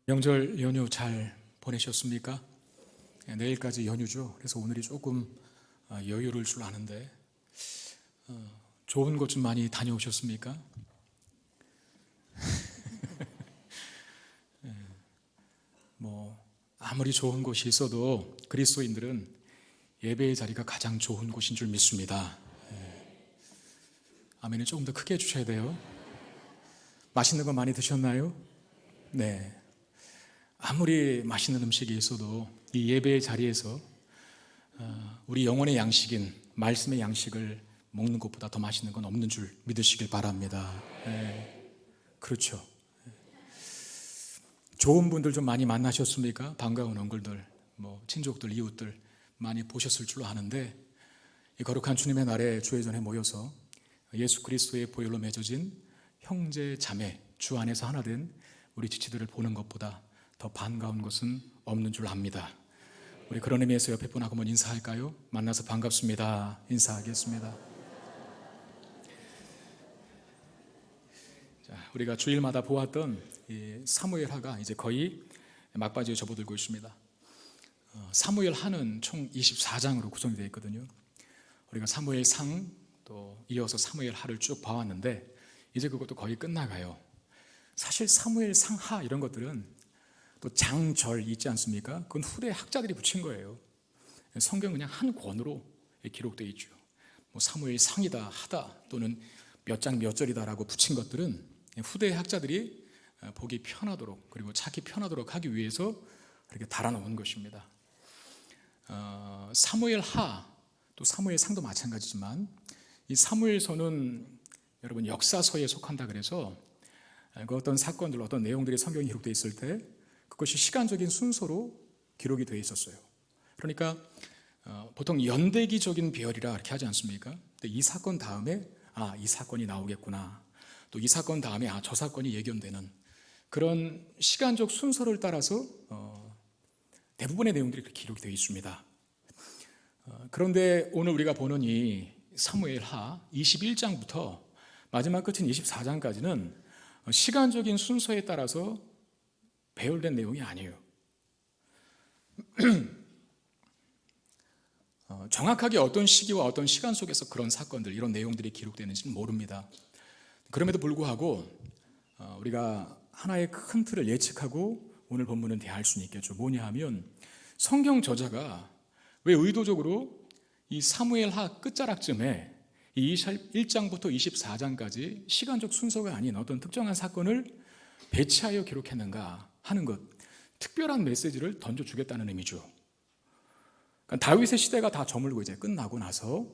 명절 연휴 잘 보내셨습니까? 내일까지 연휴죠. 그래서 오늘이 조금 여유를 줄 아는데 좋은 곳 좀 많이 다녀오셨습니까? 아무리 좋은 곳이 있어도 그리스도인들은 예배의 자리가 가장 좋은 곳인 줄 믿습니다. 아멘을 조금 더 크게 해주셔야 돼요. 맛있는 거 많이 드셨나요? 네. 아무리 맛있는 음식이 있어도 이 예배의 자리에서 우리 영혼의 양식인 말씀의 양식을 먹는 것보다 더 맛있는 건 없는 줄 믿으시길 바랍니다. 그렇죠. 좋은 분들 좀 많이 만나셨습니까? 반가운 언글들, 친족들, 이웃들 많이 보셨을 줄로 아는데, 이 거룩한 주님의 날에 주회전에 모여서 예수 그리스도의 보혈로 맺어진 형제 자매 주 안에서 하나 된 우리 지치들을 보는 것보다 더 반가운 것은 없는 줄 압니다. 우리 그런 의미에서 옆에 분하고 한번 인사할까요? 만나서 반갑습니다. 인사하겠습니다. 자, 우리가 주일마다 보았던 이 사무엘하가 이제 거의 막바지에 접어들고 있습니다. 사무엘하는 총 24장으로 구성이 되어 있거든요. 우리가 사무엘상 또 이어서 사무엘하를 쭉 봐왔는데 이제 그것도 거의 끝나가요. 사실 사무엘상하 이런 것들은 또 장절 있지 않습니까? 그건 후대 학자들이 붙인 거예요. 성경 그냥 한 권으로 기록되어 있죠. 사무엘상이다 하다 또는 몇 장 몇 절이다라고 붙인 것들은 후대 학자들이 보기 편하도록 그리고 찾기 편하도록 하기 위해서 이렇게 달아놓은 것입니다. 사무엘하 또 사무엘상도 마찬가지지만 이 사무엘서는 여러분 역사서에 속한다 그래서 그 어떤 사건들 어떤 내용들이 성경에 기록되어 있을 때 그것이 시간적인 순서로 기록이 되어 있었어요. 그러니까 보통 연대기적인 배열이라 이렇게 하지 않습니까? 근데 이 사건 다음에 이 사건이 나오겠구나. 또 이 사건 다음에 저 사건이 예견되는 그런 시간적 순서를 따라서 대부분의 내용들이 그렇게 기록이 되어 있습니다. 그런데 오늘 우리가 보는 이 사무엘하 21장부터 마지막 끝인 24장까지는 시간적인 순서에 따라서 배열된 내용이 아니에요. 정확하게 어떤 시기와 어떤 시간 속에서 그런 사건들, 이런 내용들이 기록되는지는 모릅니다. 그럼에도 불구하고 우리가 하나의 큰 틀을 예측하고 오늘 본문은 대할 수는 있겠죠. 뭐냐 하면 성경 저자가 왜 의도적으로 이 사무엘하 끝자락쯤에 이 1장부터 24장까지 시간적 순서가 아닌 어떤 특정한 사건을 배치하여 기록했는가 하는 것, 특별한 메시지를 던져주겠다는 의미죠. 그러니까 다윗의 시대가 다 저물고 이제 끝나고 나서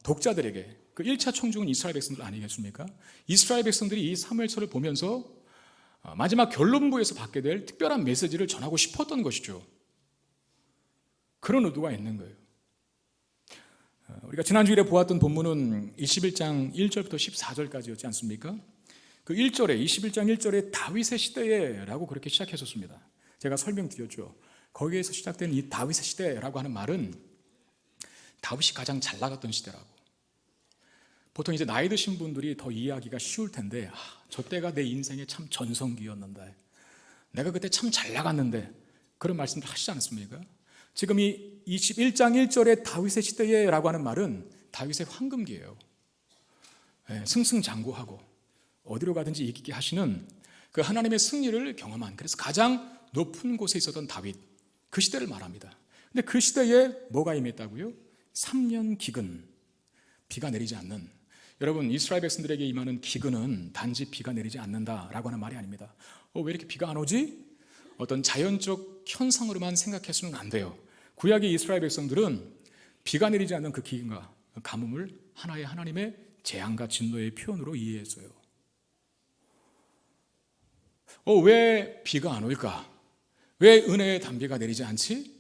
독자들에게 그 1차 청중은 이스라엘 백성들 아니겠습니까? 이스라엘 백성들이 이 사무엘서를 보면서 마지막 결론부에서 받게 될 특별한 메시지를 전하고 싶었던 것이죠. 그런 의도가 있는 거예요. 우리가 지난주일에 보았던 본문은 21장 1절부터 14절까지였지 않습니까? 그 1절에 21장 1절에 다윗의 시대라고 그렇게 시작했었습니다. 제가 설명드렸죠. 거기에서 시작된 이 다윗의 시대라고 하는 말은 다윗이 가장 잘 나갔던 시대라고. 보통 이제 나이 드신 분들이 더 이해하기가 쉬울 텐데 저 때가 내 인생의 참 전성기였는데 내가 그때 참 잘 나갔는데 그런 말씀들 하시지 않습니까? 지금 이 21장 1절에 다윗의 시대라고 하는 말은 다윗의 황금기예요. 승승장구하고 어디로 가든지 이기게 하시는 그 하나님의 승리를 경험한, 그래서 가장 높은 곳에 있었던 다윗, 그 시대를 말합니다. 근데 그 시대에 뭐가 임했다고요? 3년 기근, 비가 내리지 않는. 여러분, 이스라엘 백성들에게 임하는 기근은 단지 비가 내리지 않는다라고 하는 말이 아닙니다. 왜 이렇게 비가 안 오지? 어떤 자연적 현상으로만 생각해서는 안 돼요. 구약의 이스라엘 백성들은 비가 내리지 않는 그 기근과 그 가뭄을 하나의 하나님의 재앙과 진노의 표현으로 이해했어요. 왜 비가 안 올까? 왜 은혜의 단비가 내리지 않지?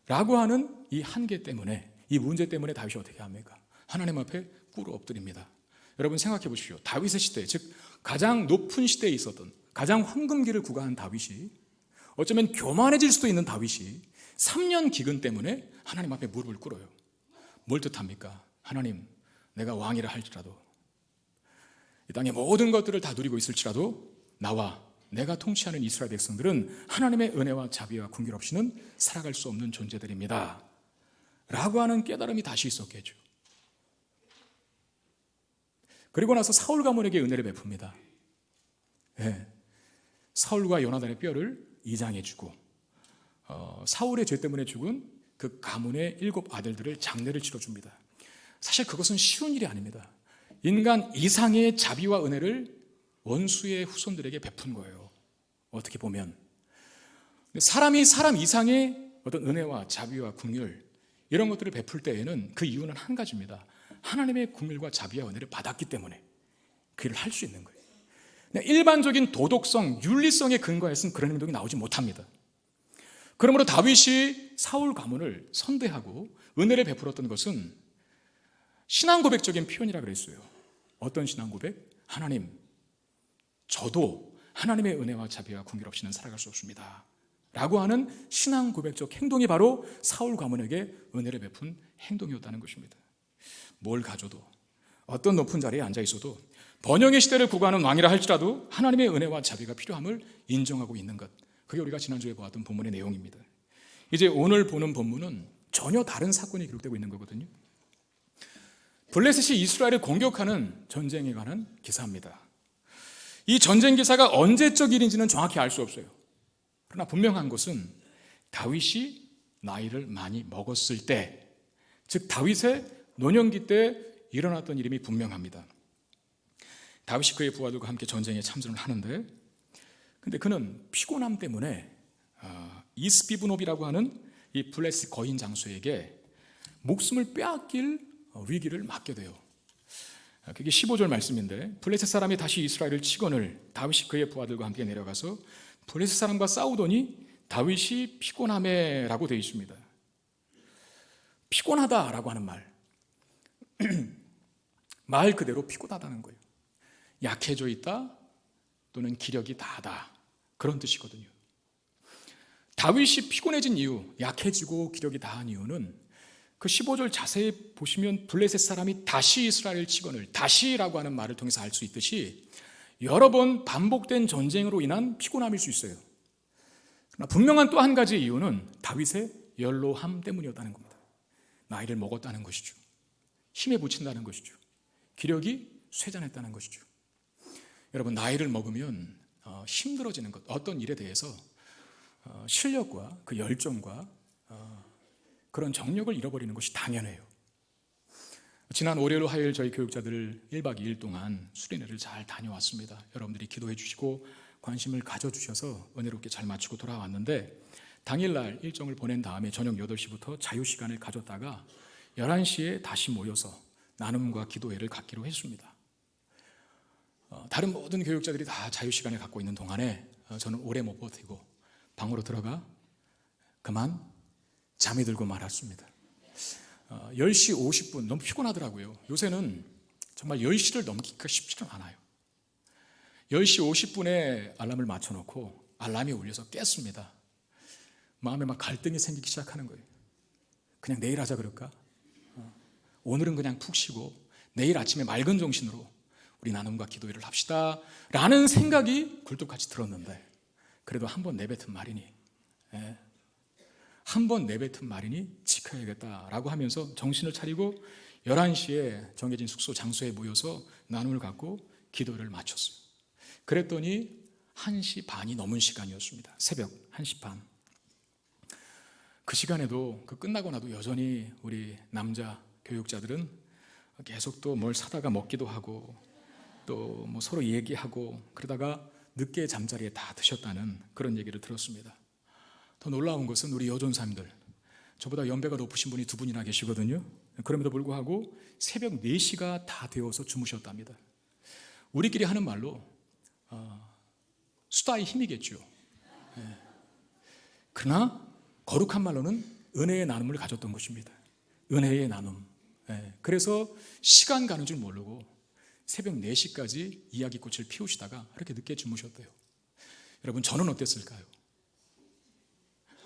라고 하는 이 한계 때문에, 이 문제 때문에 다윗이 어떻게 합니까? 하나님 앞에 꿇어 엎드립니다. 여러분 생각해 보십시오. 다윗의 시대, 즉 가장 높은 시대에 있었던 가장 황금기를 구가한 다윗이, 어쩌면 교만해질 수도 있는 다윗이 3년 기근 때문에 하나님 앞에 무릎을 꿇어요. 뭘 뜻합니까? 하나님, 내가 왕이라 할지라도 이 땅의 모든 것들을 다 누리고 있을지라도 나와 내가 통치하는 이스라엘 백성들은 하나님의 은혜와 자비와 긍휼 없이는 살아갈 수 없는 존재들입니다 라고 하는 깨달음이 다시 있었겠죠. 그리고 나서 사울 가문에게 은혜를 베풉니다. 네. 사울과 요나단의 뼈를 이장해주고 사울의 죄 때문에 죽은 그 가문의 7 아들들을 장례를 치러줍니다. 사실 그것은 쉬운 일이 아닙니다. 인간 이상의 자비와 은혜를 원수의 후손들에게 베푼 거예요. 어떻게 보면 사람이 사람 이상의 어떤 은혜와 자비와 긍휼 이런 것들을 베풀 때에는 그 이유는 한 가지입니다. 하나님의 긍휼과 자비와 은혜를 받았기 때문에 그 일을 할 수 있는 거예요. 일반적인 도덕성, 윤리성에 근거해서는 그런 행동이 나오지 못합니다. 그러므로 다윗이 사울 가문을 선대하고 은혜를 베풀었던 것은 신앙 고백적인 표현이라 그랬어요. 어떤 신앙 고백? 하나님, 저도 하나님의 은혜와 자비와 긍휼 없이는 살아갈 수 없습니다 라고 하는 신앙 고백적 행동이 바로 사울 가문에게 은혜를 베푼 행동이었다는 것입니다. 뭘 가져도 어떤 높은 자리에 앉아 있어도 번영의 시대를 구가하는 왕이라 할지라도 하나님의 은혜와 자비가 필요함을 인정하고 있는 것, 그게 우리가 지난주에 보았던 본문의 내용입니다. 이제 오늘 보는 본문은 전혀 다른 사건이 기록되고 있는 거거든요. 블레셋이 이스라엘을 공격하는 전쟁에 관한 기사입니다. 이 전쟁 기사가 언제적 일인지는 정확히 알 수 없어요. 그러나 분명한 것은 다윗이 나이를 많이 먹었을 때, 즉 다윗의 노년기 때 일어났던 일임이 분명합니다. 다윗이 그의 부하들과 함께 전쟁에 참전을 하는데, 근데 그는 피곤함 때문에 이스비브노비라고 하는 이 블레셋 거인 장수에게 목숨을 빼앗길 위기를 맞게 돼요. 그게 15절 말씀인데, 블레셋 사람이 다시 이스라엘을 치거늘 다윗이 그의 부하들과 함께 내려가서 블레셋 사람과 싸우더니 다윗이 피곤함에라고 되어 있습니다. 피곤하다라고 하는 말 그대로 피곤하다는 거예요. 약해져 있다 또는 기력이 다하다 그런 뜻이거든요. 다윗이 피곤해진 이유, 약해지고 기력이 다한 이유는 그 15절 자세히 보시면 블레셋 사람이 다시 이스라엘을 치거늘, 다시라고 하는 말을 통해서 알 수 있듯이 여러 번 반복된 전쟁으로 인한 피곤함일 수 있어요. 그러나 분명한 또 한 가지 이유는 다윗의 연로함 때문이었다는 겁니다. 나이를 먹었다는 것이죠. 힘에 부친다는 것이죠. 기력이 쇠잔했다는 것이죠. 여러분, 나이를 먹으면 힘들어지는 것, 어떤 일에 대해서 실력과 그 열정과 그런 정력을 잃어버리는 것이 당연해요. 지난 월요일 화요일 저희 교육자들 1박 2일 동안 수련회를 잘 다녀왔습니다. 여러분들이 기도해 주시고 관심을 가져주셔서 은혜롭게 잘 마치고 돌아왔는데, 당일날 일정을 보낸 다음에 저녁 8시부터 자유시간을 가졌다가 11시에 다시 모여서 나눔과 기도회를 갖기로 했습니다. 다른 모든 교육자들이 다 자유시간을 갖고 있는 동안에 저는 오래 못 버티고 방으로 들어가 그만 잠이 들고 말았습니다. 10시 50분 너무 피곤하더라고요. 요새는 정말 10시를 넘기기가 쉽지는 않아요. 10시 50분에 알람을 맞춰놓고 알람이 울려서 깼습니다. 마음에 막 갈등이 생기기 시작하는 거예요. 그냥 내일 하자 그럴까? 오늘은 그냥 푹 쉬고 내일 아침에 맑은 정신으로 우리 나눔과 기도회를 합시다 라는 생각이 굴뚝같이 들었는데, 그래도 한 번 내뱉은 말이니 한 번 내뱉은 말이니 지켜야겠다라고 하면서 정신을 차리고 11시에 정해진 숙소 장소에 모여서 나눔을 갖고 기도를 마쳤어요. 그랬더니 1시 반이 넘은 시간이었습니다. 새벽 1시 반. 그 시간에도 끝나고 나도 여전히 우리 남자 교육자들은 계속 또 뭘 사다가 먹기도 하고 또 뭐 서로 얘기하고 그러다가 늦게 잠자리에 다 드셨다는 그런 얘기를 들었습니다. 더 놀라운 것은 우리 여전사님들, 저보다 연배가 높으신 분이 2분이나 계시거든요. 그럼에도 불구하고 새벽 4시가 다 되어서 주무셨답니다. 우리끼리 하는 말로 수다의 힘이겠죠. 그러나 거룩한 말로는 은혜의 나눔을 가졌던 것입니다. 은혜의 나눔. 그래서 시간 가는 줄 모르고 새벽 4시까지 이야기꽃을 피우시다가 그렇게 늦게 주무셨대요. 여러분, 저는 어땠을까요?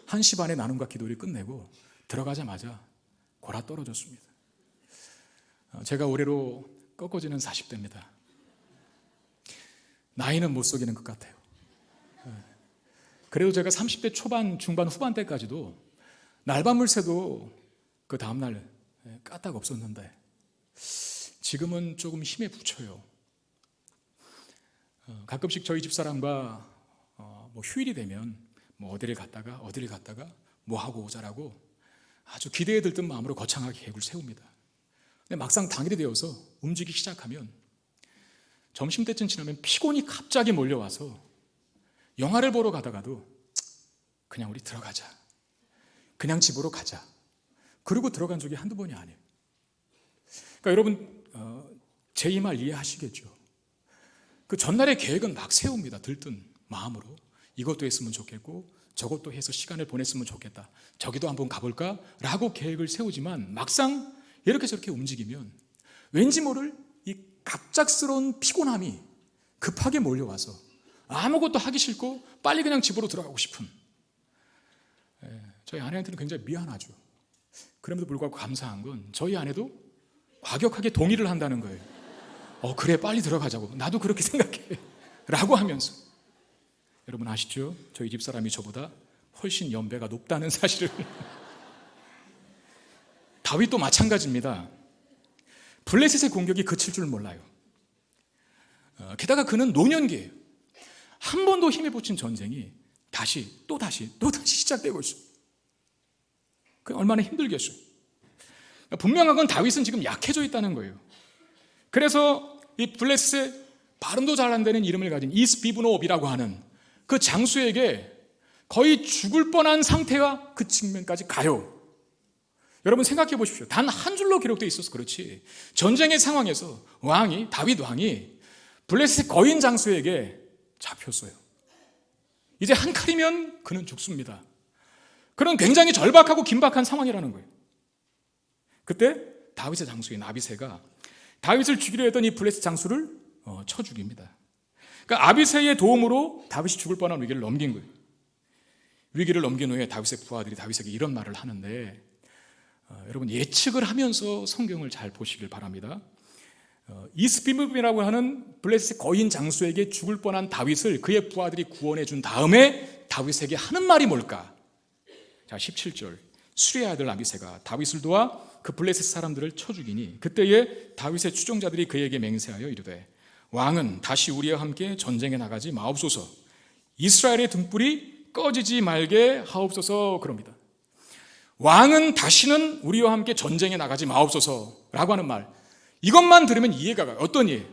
1시 반에 나눔과 기도를 끝내고 들어가자마자 골아 떨어졌습니다. 제가 올해로 꺾어지는 40대입니다. 나이는 못 속이는 것 같아요. 그래도 제가 30대 초반, 중반, 후반 때까지도 날밤을 새도 그 다음날 까딱 없었는데 지금은 조금 힘에 부쳐요. 가끔씩 저희 집사람과 뭐 휴일이 되면 뭐 어디를 갔다가 뭐 하고 오자라고 아주 기대에 들뜬 마음으로 거창하게 계획을 세웁니다. 근데 막상 당일이 되어서 움직이기 시작하면 점심때쯤 지나면 피곤이 갑자기 몰려와서 영화를 보러 가다가도 그냥 우리 들어가자, 그냥 집으로 가자, 그리고 들어간 적이 한두 번이 아니에요. 그러니까 여러분 제 이 말 이해하시겠죠? 그 전날의 계획은 막 세웁니다. 들뜬 마음으로 이것도 했으면 좋겠고 저것도 해서 시간을 보냈으면 좋겠다, 저기도 한번 가볼까? 라고 계획을 세우지만 막상 이렇게 저렇게 움직이면 왠지 모를 이 갑작스러운 피곤함이 급하게 몰려와서 아무것도 하기 싫고 빨리 그냥 집으로 들어가고 싶은, 저희 아내한테는 굉장히 미안하죠. 그럼에도 불구하고 감사한 건 저희 아내도 과격하게 동의를 한다는 거예요. 그래, 빨리 들어가자고, 나도 그렇게 생각해 라고 하면서. 여러분 아시죠? 저희 집사람이 저보다 훨씬 연배가 높다는 사실을. 다윗도 마찬가지입니다. 블레셋의 공격이 그칠 줄 몰라요. 게다가 그는 노년기예요. 한 번도 힘에 붙인 전쟁이 다시 시작되고 있어요. 그 얼마나 힘들겠어요. 분명한 건 다윗은 지금 약해져 있다는 거예요. 그래서 이 블레셋의 발음도 잘 안 되는 이름을 가진 이스비브노업이라고 하는 그 장수에게 거의 죽을 뻔한 상태와 그 측면까지 가요. 여러분 생각해 보십시오. 단 한 줄로 기록되어 있어서 그렇지 전쟁의 상황에서 다윗 왕이 블레셋 거인 장수에게 잡혔어요. 이제 한 칼이면 그는 죽습니다. 그런 굉장히 절박하고 긴박한 상황이라는 거예요. 그때 다윗의 장수인 아비새가 다윗을 죽이려 했던 이 블레셋 장수를 쳐 죽입니다. 그러니까 아비새의 도움으로 다윗이 죽을 뻔한 위기를 넘긴 거예요. 위기를 넘긴 후에 다윗의 부하들이 다윗에게 이런 말을 하는데, 여러분 예측을 하면서 성경을 잘 보시길 바랍니다. 이스비므이라고 하는 블레셋 거인 장수에게 죽을 뻔한 다윗을 그의 부하들이 구원해 준 다음에 다윗에게 하는 말이 뭘까? 자, 17절. 수리의 아들 아비새가 다윗을 도와 그 블레셋 사람들을 쳐 죽이니 그때에 다윗의 추종자들이 그에게 맹세하여 이르되 왕은 다시 우리와 함께 전쟁에 나가지 마옵소서, 이스라엘의 등불이 꺼지지 말게 하옵소서. 그럽니다. 왕은 다시는 우리와 함께 전쟁에 나가지 마옵소서라고 하는 말, 이것만 들으면 이해가 가요. 어떤 이해?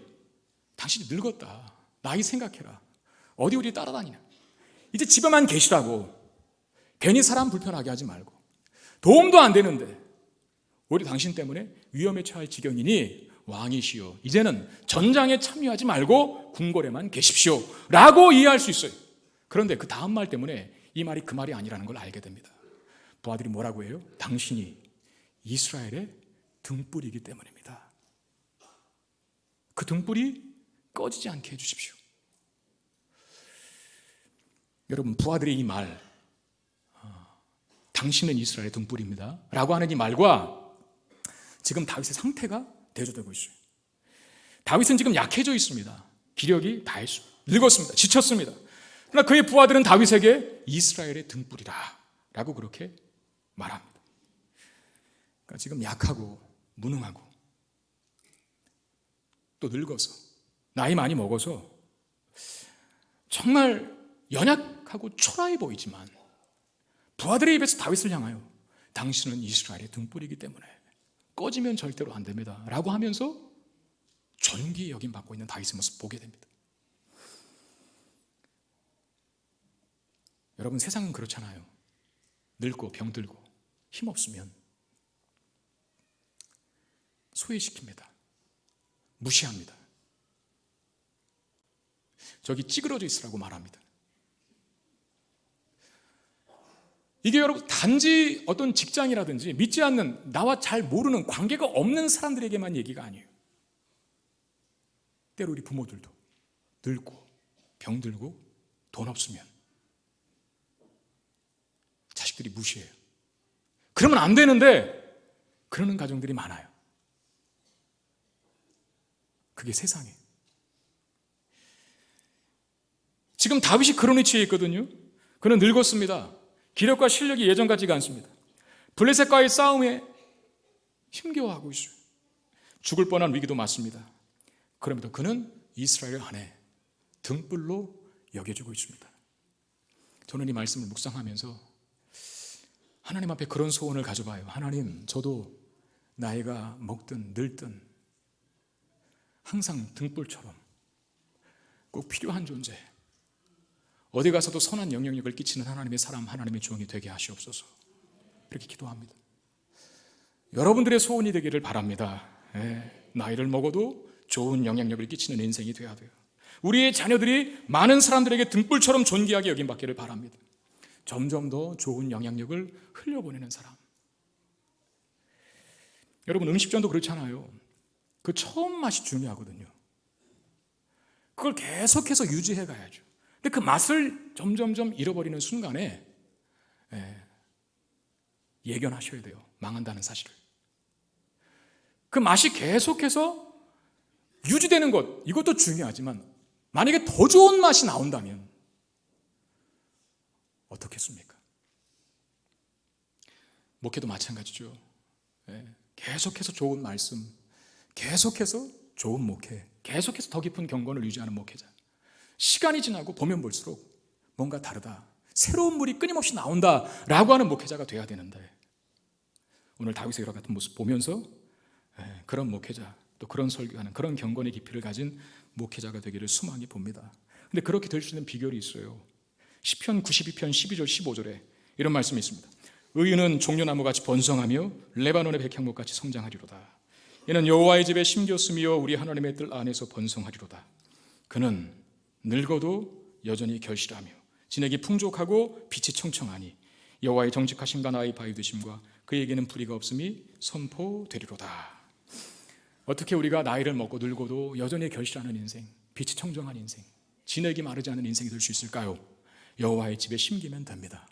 당신이 늙었다, 나이 생각해라, 어디 우리 따라다니냐, 이제 집에만 계시라고, 괜히 사람 불편하게 하지 말고, 도움도 안 되는데 우리 당신 때문에 위험에 처할 지경이니 왕이시여 이제는 전장에 참여하지 말고 궁궐에만 계십시오 라고 이해할 수 있어요. 그런데 그 다음 말 때문에 이 말이 그 말이 아니라는 걸 알게 됩니다. 부하들이 뭐라고 해요? 당신이 이스라엘의 등불이기 때문입니다. 그 등불이 꺼지지 않게 해주십시오. 여러분 부하들의 이 말, 당신은 이스라엘의 등불입니다 라고 하는 이 말과 지금 다윗의 상태가 대조되고 있어요. 다윗은 지금 약해져 있습니다. 기력이 다했습니다. 늙었습니다. 지쳤습니다. 그러나 그의 부하들은 다윗에게 이스라엘의 등불이라 라고 그렇게 말합니다. 그러니까 지금 약하고 무능하고 또 늙어서 나이 많이 먹어서 정말 연약하고 초라해 보이지만 부하들의 입에서 다윗을 향하여 당신은 이스라엘의 등불이기 때문에 꺼지면 절대로 안 됩니다 라고 하면서 존귀 여김받고 있는 다윗의 모습 보게 됩니다. 여러분 세상은 그렇잖아요. 늙고 병들고 힘없으면 소외시킵니다. 무시합니다. 저기 찌그러져 있으라고 말합니다. 이게 여러분 단지 어떤 직장이라든지 믿지 않는, 나와 잘 모르는, 관계가 없는 사람들에게만 얘기가 아니에요. 때로 우리 부모들도 늙고 병들고 돈 없으면 자식들이 무시해요. 그러면 안 되는데 그러는 가정들이 많아요. 그게 세상이에요. 지금 다윗이 그런 위치에 있거든요. 그는 늙었습니다. 기력과 실력이 예전 같지가 않습니다. 블레셋과의 싸움에 힘겨워하고 있어요. 죽을 뻔한 위기도 맞습니다. 그럼에도 그는 이스라엘 안에 등불로 여겨지고 있습니다. 저는 이 말씀을 묵상하면서 하나님 앞에 그런 소원을 가져봐요. 하나님, 저도 나이가 먹든 늙든 항상 등불처럼 꼭 필요한 존재, 어디 가서도 선한 영향력을 끼치는 하나님의 사람, 하나님의 종이 되게 하시옵소서. 이렇게 기도합니다. 여러분들의 소원이 되기를 바랍니다. 나이를 먹어도 좋은 영향력을 끼치는 인생이 되어야 돼요. 우리의 자녀들이 많은 사람들에게 등불처럼 존귀하게 여김받기를 바랍니다. 점점 더 좋은 영향력을 흘려보내는 사람. 여러분, 음식점도 그렇잖아요. 그 처음 맛이 중요하거든요. 그걸 계속해서 유지해 가야죠. 근데 그 맛을 점점점 잃어버리는 순간에 예견하셔야 돼요. 망한다는 사실을. 그 맛이 계속해서 유지되는 것, 이것도 중요하지만 만약에 더 좋은 맛이 나온다면 어떻겠습니까? 목회도 마찬가지죠. 계속해서 좋은 말씀, 계속해서 좋은 목회, 계속해서 더 깊은 경건을 유지하는 목회자. 시간이 지나고 보면 볼수록 뭔가 다르다, 새로운 물이 끊임없이 나온다라고 하는 목회자가 돼야 되는데, 오늘 다윗의 같은 모습 보면서 그런 목회자, 또 그런 설교하는 그런 경건의 깊이를 가진 목회자가 되기를 소망히 봅니다. 근데 그렇게 될 수 있는 비결이 있어요. 시편 92편 12절 15절에 이런 말씀이 있습니다. 의인은 종려나무같이 번성하며 레바논의 백향목같이 성장하리로다. 이는 여호와의 집에 심겼으며 우리 하나님의 뜰 안에서 번성하리로다. 그는 늙어도 여전히 결실하며 진액이 풍족하고 빛이 청청하니 여호와의 정직하심과 나의 바위 되심과 그에게는 불의가 없음이 선포되리로다. 어떻게 우리가 나이를 먹고 늙어도 여전히 결실하는 인생, 빛이 청정한 인생, 진액이 마르지 않은 인생이 될 수 있을까요? 여호와의 집에 심기면 됩니다.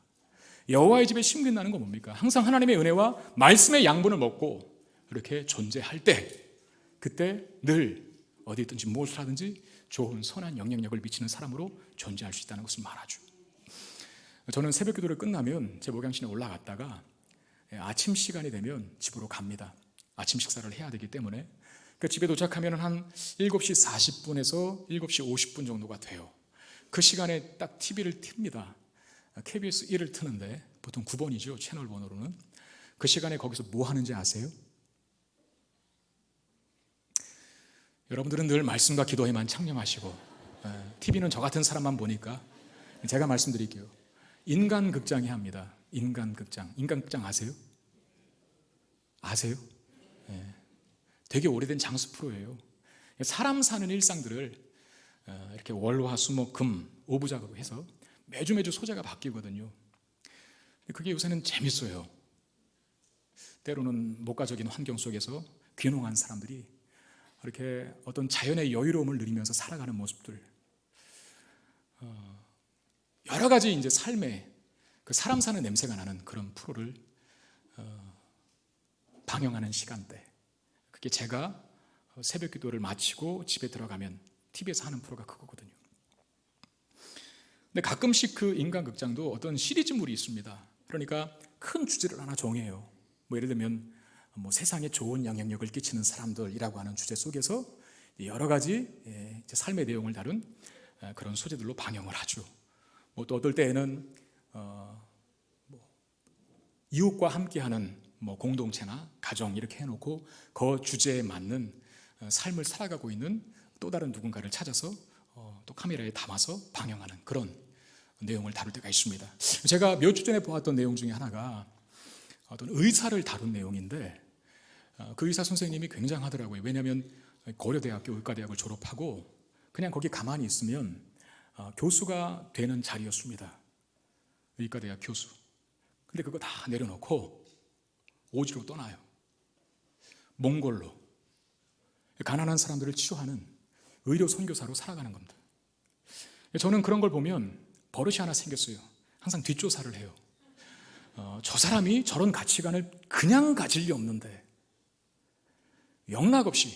여호와의 집에 심긴다는 건 뭡니까? 항상 하나님의 은혜와 말씀의 양분을 먹고 이렇게 존재할 때, 그때 늘 어디 있든지 무엇을 하든지 좋은 선한 영향력을 미치는 사람으로 존재할 수 있다는 것을 말하죠. 저는 새벽 기도를 끝나면 제 목양실에 올라갔다가 아침 시간이 되면 집으로 갑니다. 아침 식사를 해야 되기 때문에. 집에 도착하면 한 7시 40분에서 7시 50분 정도가 돼요. 그 시간에 딱 TV를 틉니다. KBS 1을 트는데 보통 9번이죠, 채널 번호로는. 그 시간에 거기서 뭐 하는지 아세요? 여러분들은 늘 말씀과 기도에만 창념하시고 TV는 저 같은 사람만 보니까 제가 말씀드릴게요. 인간극장이 합니다. 인간극장. 인간극장 아세요? 아세요? 되게 오래된 장수 프로예요. 사람 사는 일상들을 이렇게 월화 수목 금 5부작으로 해서 매주 소재가 바뀌거든요. 그게 요새는 재밌어요. 때로는 목가적인 환경 속에서 귀농한 사람들이 이렇게 어떤 자연의 여유로움을 누리면서 살아가는 모습들, 여러 가지 이제 삶의 그 사람 사는 냄새가 나는 그런 프로를 방영하는 시간대. 그게 제가 새벽 기도를 마치고 집에 들어가면 TV에서 하는 프로가 그거거든요. 근데 가끔씩 그 인간극장도 어떤 시리즈물이 있습니다. 그러니까 큰 주제를 하나 정해요. 예를 들면 세상에 좋은 영향력을 끼치는 사람들이라고 하는 주제 속에서 여러 가지 삶의 내용을 다룬 그런 소재들로 방영을 하죠. 또 어떨 때에는 이웃과 함께하는 공동체나 가정 이렇게 해놓고 그 주제에 맞는 삶을 살아가고 있는 또 다른 누군가를 찾아서 또 카메라에 담아서 방영하는 그런 내용을 다룰 때가 있습니다. 제가 몇 주 전에 보았던 내용 중에 하나가 어떤 의사를 다룬 내용인데, 그 의사 선생님이 굉장하더라고요. 왜냐하면 고려대학교 의과대학을 졸업하고 그냥 거기 가만히 있으면 교수가 되는 자리였습니다. 의과대학 교수. 근데 그거 다 내려놓고 오지로 떠나요. 몽골로 가난한 사람들을 치료하는 의료 선교사로 살아가는 겁니다. 저는 그런 걸 보면 버릇이 하나 생겼어요. 항상 뒷조사를 해요. 저 사람이 저런 가치관을 그냥 가질 리 없는데, 영락없이,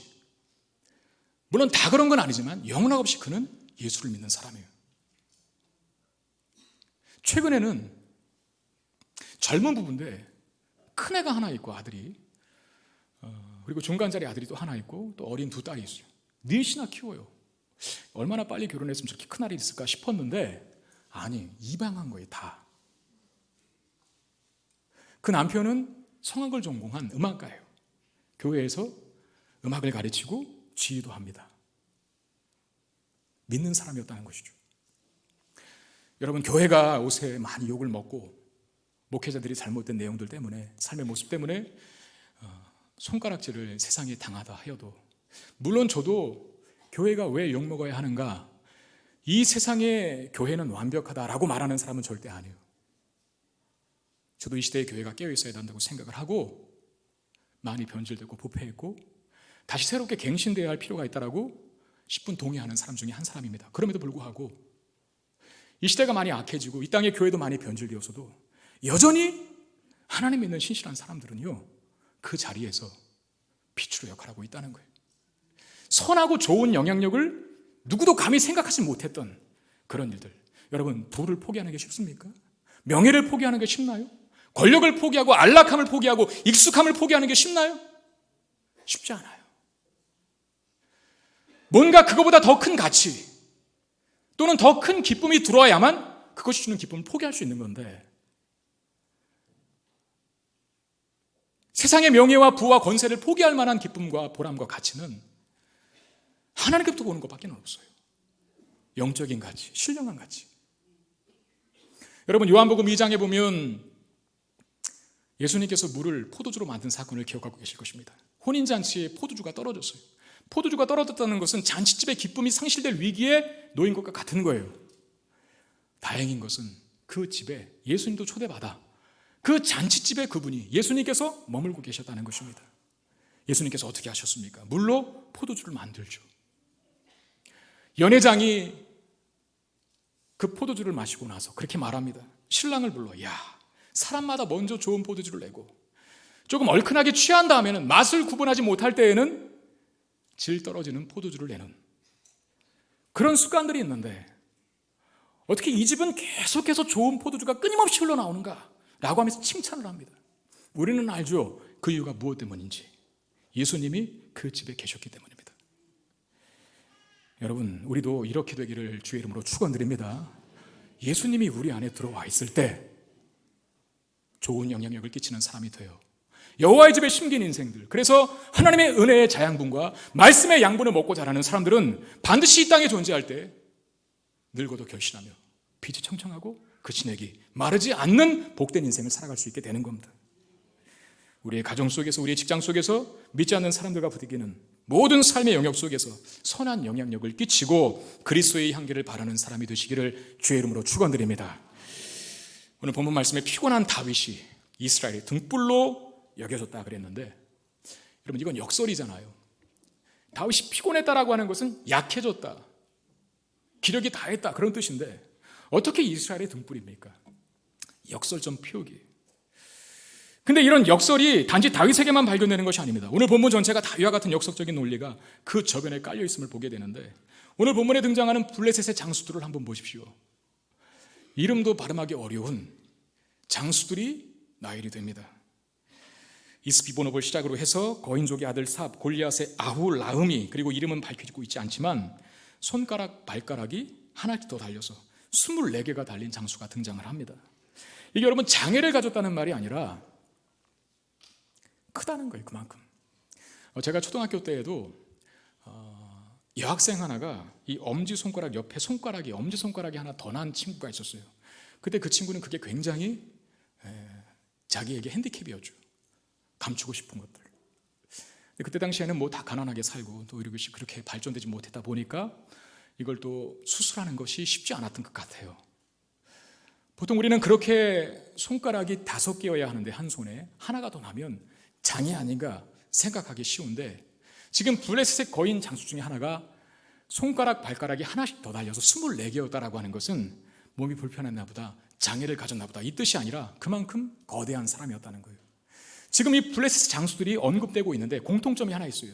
물론 다 그런 건 아니지만 영락없이 그는 예수를 믿는 사람이에요. 최근에는 젊은 부부인데 큰애가 하나 있고 아들이, 그리고 중간짜리 아들이 또 하나 있고 또 어린 두 딸이 있어요. 넷이나 키워요. 얼마나 빨리 결혼했으면 저렇게 큰 아들이 있을까 싶었는데 아니, 입양한 거예요. 다. 그 남편은 성악을 전공한 음악가예요. 교회에서 음악을 가르치고 지휘도 합니다. 믿는 사람이었다는 것이죠. 여러분, 교회가 요새 많이 욕을 먹고 목회자들이 잘못된 내용들 때문에, 삶의 모습 때문에 손가락질을 세상에 당하다 하여도, 물론 저도 교회가 왜 욕먹어야 하는가, 이 세상에 교회는 완벽하다라고 말하는 사람은 절대 아니에요. 저도 이 시대에 교회가 깨어있어야 한다고 생각을 하고 많이 변질되고 부패했고 다시 새롭게 갱신되어야 할 필요가 있다라고 10분 동의하는 사람 중에 한 사람입니다. 그럼에도 불구하고 이 시대가 많이 악해지고 이 땅의 교회도 많이 변질되어서도 여전히 하나님 믿는 신실한 사람들은요, 그 자리에서 빛으로 역할하고 있다는 거예요. 선하고 좋은 영향력을 누구도 감히 생각하지 못했던 그런 일들. 여러분, 부를 포기하는 게 쉽습니까? 명예를 포기하는 게 쉽나요? 권력을 포기하고 안락함을 포기하고 익숙함을 포기하는 게 쉽나요? 쉽지 않아요. 뭔가 그거보다 더 큰 가치 또는 더 큰 기쁨이 들어와야만 그것이 주는 기쁨을 포기할 수 있는 건데, 세상의 명예와 부와 권세를 포기할 만한 기쁨과 보람과 가치는 하나님께부터 오는 것밖에 없어요. 영적인 가치, 신령한 가치. 여러분, 요한복음 2장에 보면 예수님께서 물을 포도주로 만든 사건을 기억하고 계실 것입니다. 혼인잔치에 포도주가 떨어졌어요. 포도주가 떨어졌다는 것은 잔치집의 기쁨이 상실될 위기에 놓인 것과 같은 거예요. 다행인 것은 그 집에 예수님도 초대받아 그 잔치집에 그분이, 예수님께서 머물고 계셨다는 것입니다. 예수님께서 어떻게 하셨습니까? 물로 포도주를 만들죠. 연회장이 그 포도주를 마시고 나서 그렇게 말합니다. 신랑을 불러, 야, 사람마다 먼저 좋은 포도주를 내고 조금 얼큰하게 취한 다음에는 맛을 구분하지 못할 때에는 질 떨어지는 포도주를 내는 그런 습관들이 있는데 어떻게 이 집은 계속해서 좋은 포도주가 끊임없이 흘러나오는가? 라고 하면서 칭찬을 합니다. 우리는 알죠, 그 이유가 무엇 때문인지. 예수님이 그 집에 계셨기 때문입니다. 여러분, 우리도 이렇게 되기를 주의 이름으로 축원드립니다. 예수님이 우리 안에 들어와 있을 때 좋은 영향력을 끼치는 사람이 돼요. 여호와의 집에 심긴 인생들, 그래서 하나님의 은혜의 자양분과 말씀의 양분을 먹고 자라는 사람들은 반드시 이 땅에 존재할 때 늙어도 결실하며 빛이 청청하고 그 진액이 마르지 않는 복된 인생을 살아갈 수 있게 되는 겁니다. 우리의 가정 속에서, 우리의 직장 속에서 믿지 않는 사람들과 부딪히는 모든 삶의 영역 속에서 선한 영향력을 끼치고 그리스도의 향기를 바라는 사람이 되시기를 주의 이름으로 축원드립니다. 오늘 본문 말씀에 피곤한 다윗이 이스라엘의 등불로 여겨졌다 그랬는데, 여러분, 이건 역설이잖아요. 다윗이 피곤했다라고 하는 것은 약해졌다, 기력이 다했다, 그런 뜻인데 어떻게 이스라엘의 등불입니까? 역설적 표기. 근데 이런 역설이 단지 다윗에게만 발견되는 것이 아닙니다. 오늘 본문 전체가 다 이와 같은 역설적인 논리가 그 저변에 깔려 있음을 보게 되는데, 오늘 본문에 등장하는 블레셋의 장수들을 한번 보십시오. 이름도 발음하기 어려운 장수들이 나일이 됩니다. 이스비보노를 시작으로 해서 거인족의 아들 삽, 골리앗의 아후 라음이, 그리고 이름은 밝혀지고 있지 않지만 손가락, 발가락이 하나씩 더 달려서 24개가 달린 장수가 등장을 합니다. 이게 여러분 장애를 가졌다는 말이 아니라 크다는 거예요. 그만큼. 제가 초등학교 때에도 여학생 하나가 이 엄지손가락 옆에 손가락이, 엄지손가락이 하나 더 난 친구가 있었어요. 그때 그 친구는 그게 굉장히 자기에게 핸디캡이었죠. 감추고 싶은 것들. 그때 당시에는 뭐 다 가난하게 살고 또 이것이 그렇게 발전되지 못했다 보니까 이걸 또 수술하는 것이 쉽지 않았던 것 같아요. 보통 우리는 그렇게 손가락이 5개여야 하는데 한 손에 하나가 더 나면 장애 아닌가 생각하기 쉬운데, 지금 블레셋의 거인 장수 중에 하나가 손가락, 발가락이 하나씩 더 달려서 24개였다라고 하는 것은 몸이 불편했나 보다, 장애를 가졌나 보다, 이 뜻이 아니라 그만큼 거대한 사람이었다는 거예요. 지금 이 블레셋 장수들이 언급되고 있는데 공통점이 하나 있어요.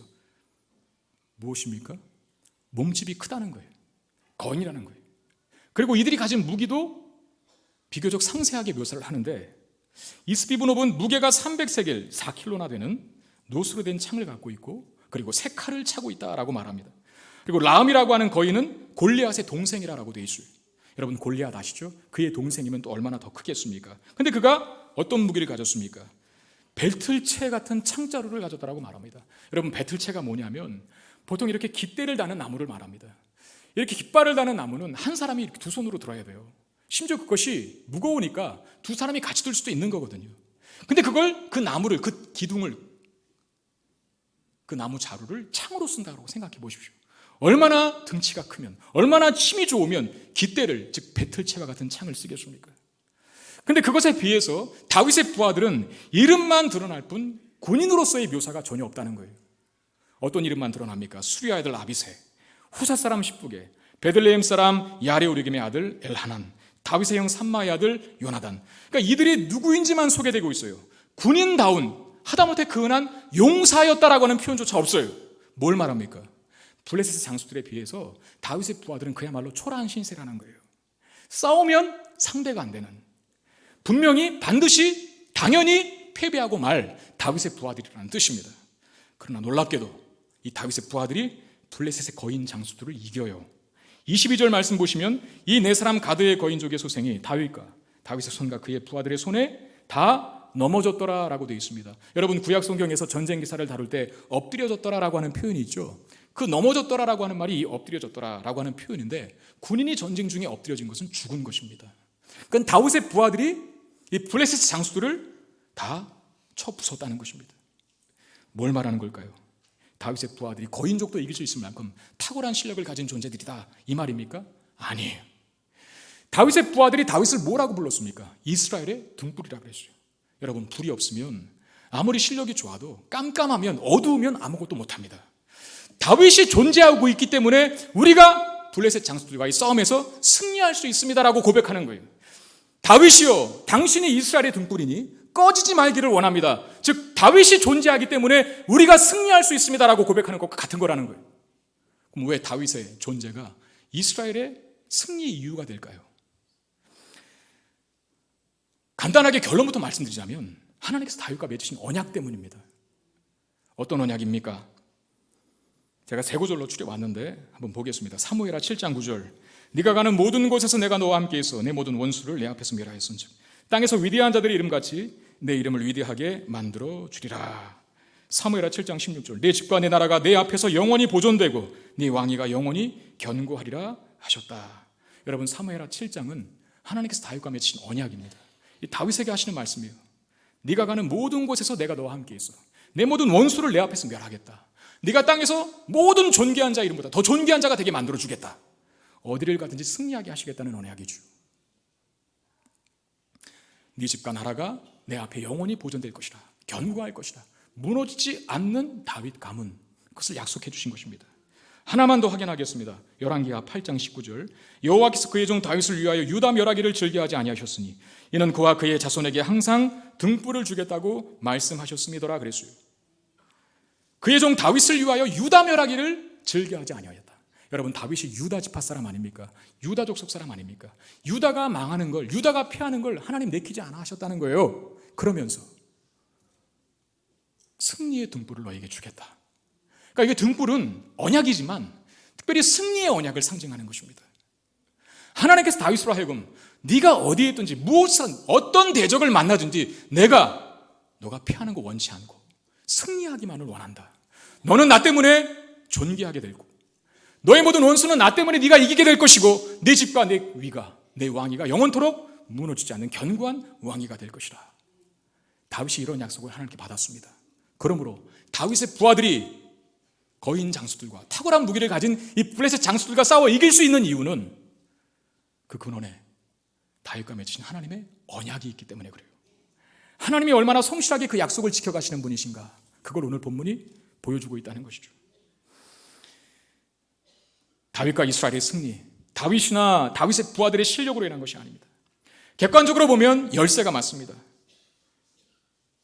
무엇입니까? 몸집이 크다는 거예요. 거인이라는 거예요. 그리고 이들이 가진 무기도 비교적 상세하게 묘사를 하는데 이스비브노브는 무게가 300세겔 4kg나 되는 노수로 된 창을 갖고 있고 그리고 세 칼을 차고 있다라고 말합니다. 그리고 라음이라고 하는 거인은 골리앗의 동생이라고 되어 있어요. 여러분 골리앗 아시죠? 그의 동생이면 또 얼마나 더 크겠습니까? 근데 그가 어떤 무기를 가졌습니까? 배틀채 같은 창자루를 가졌다라고 말합니다. 여러분 배틀채가 뭐냐면 보통 이렇게 깃대를 다는 나무를 말합니다. 이렇게 깃발을 다는 나무는 한 사람이 이렇게 두 손으로 들어야 돼요. 심지어 그것이 무거우니까 두 사람이 같이 들 수도 있는 거거든요. 근데 그걸 그 나무를 그 기둥을 그 나무 자루를 창으로 쓴다고 생각해 보십시오. 얼마나 등치가 크면 얼마나 힘이 좋으면 깃대를 즉 배틀채와 같은 창을 쓰겠습니까? 근데 그것에 비해서 다윗의 부하들은 이름만 드러날 뿐 군인으로서의 묘사가 전혀 없다는 거예요. 어떤 이름만 드러납니까? 수리아 아들 아비새, 후사 사람 십부개, 베들레헴 사람 야레오르김의 아들 엘하난, 다윗의 형 삼마의 아들 요나단. 그러니까 이들이 누구인지만 소개되고 있어요. 군인다운 하다못해 그은한 용사였다라고 하는 표현조차 없어요. 뭘 말합니까? 블레셋 장수들에 비해서 다윗의 부하들은 그야말로 초라한 신세라는 거예요. 싸우면 상대가 안 되는, 분명히 반드시 당연히 패배하고 말 다윗의 부하들이라는 뜻입니다. 그러나 놀랍게도 이 다윗의 부하들이 블레셋의 거인 장수들을 이겨요. 22절 말씀 보시면 이 네 사람 가드의 거인족의 소생이 다윗과 다윗의 손과 그의 부하들의 손에 다 넘어졌더라라고 되어 있습니다. 여러분 구약 성경에서 전쟁 기사를 다룰 때 엎드려졌더라라고 하는 표현이 있죠. 그 넘어졌더라라고 하는 말이 엎드려졌더라라고 하는 표현인데 군인이 전쟁 중에 엎드려진 것은 죽은 것입니다. 그건 다윗의 부하들이 이 블레셋 장수들을 다 쳐 부쉈다는 것입니다. 뭘 말하는 걸까요? 다윗의 부하들이 거인족도 이길 수 있을 만큼 탁월한 실력을 가진 존재들이다 이 말입니까? 아니에요. 다윗의 부하들이 다윗을 뭐라고 불렀습니까? 이스라엘의 등불이라고 그랬어요. 여러분 불이 없으면 아무리 실력이 좋아도 깜깜하면 어두우면 아무것도 못합니다. 다윗이 존재하고 있기 때문에 우리가 블레셋 장수들과의 싸움에서 승리할 수 있습니다라고 고백하는 거예요. 다윗이요 당신이 이스라엘의 등불이니 꺼지지 말기를 원합니다. 즉 다윗이 존재하기 때문에 우리가 승리할 수 있습니다라고 고백하는 것과 같은 거라는 거예요. 그럼 왜 다윗의 존재가 이스라엘의 승리 이유가 될까요? 간단하게 결론부터 말씀드리자면 하나님께서 다윗과 맺으신 언약 때문입니다. 어떤 언약입니까? 제가 세 구절로 추려왔는데 한번 보겠습니다. 사무엘하 7장 9절 네가 가는 모든 곳에서 내가 너와 함께 있어 내 모든 원수를 내 앞에서 멸하였은즉 땅에서 위대한 자들의 이름같이 내 이름을 위대하게 만들어 주리라. 사무엘하 7장 16절 내 집과 내 나라가 내 앞에서 영원히 보존되고 네 왕위가 영원히 견고하리라 하셨다. 여러분 사무엘하 7장은 하나님께서 다윗과 맺으신 언약입니다. 이 다윗에게 하시는 말씀이에요. 네가 가는 모든 곳에서 내가 너와 함께 있어 내 모든 원수를 내 앞에서 멸하겠다. 네가 땅에서 모든 존귀한 자 이름보다 더 존귀한 자가 되게 만들어 주겠다. 어디를 가든지 승리하게 하시겠다는 언약이죠. 네 집과 나라가 내 앞에 영원히 보존될 것이라 견고할 것이라 무너지지 않는 다윗 가문 그것을 약속해 주신 것입니다. 하나만 더 확인하겠습니다. 열왕기하 8장 19절 여호와께서 그의 종 다윗을 위하여 유다 멸하기를 즐겨하지 아니하셨으니 이는 그와 그의 자손에게 항상 등불을 주겠다고 말씀하셨음이더라 그랬어요. 그의 종 다윗을 위하여 유다 멸하기를 즐겨하지 아니하였다. 여러분 다윗이 유다 지파 사람 아닙니까? 유다 족속 사람 아닙니까? 유다가 망하는 걸 유다가 패하는 걸 하나님 내키지 않아 하셨다는 거예요. 그러면서 승리의 등불을 너에게 주겠다. 그러니까 이게 등불은 언약이지만 특별히 승리의 언약을 상징하는 것입니다. 하나님께서 다윗으로 하여금 네가 어디에 있든지 무엇은 어떤 대적을 만나든지 너가 피하는 거 원치 않고 승리하기만을 원한다. 너는 나 때문에 존귀하게 되고 너의 모든 원수는 나 때문에 네가 이기게 될 것이고 내 집과 내 위가 내 왕위가 영원토록 무너지지 않는 견고한 왕위가 될 것이라. 다윗이 이런 약속을 하나님께 받았습니다. 그러므로 다윗의 부하들이 거인 장수들과 탁월한 무기를 가진 이 블레셋 장수들과 싸워 이길 수 있는 이유는 그 근원에 다윗과 맺으신 하나님의 언약이 있기 때문에 그래요. 하나님이 얼마나 성실하게 그 약속을 지켜가시는 분이신가, 그걸 오늘 본문이 보여주고 있다는 것이죠. 다윗과 이스라엘의 승리, 다윗이나 다윗의 부하들의 실력으로 인한 것이 아닙니다. 객관적으로 보면 열세가 맞습니다.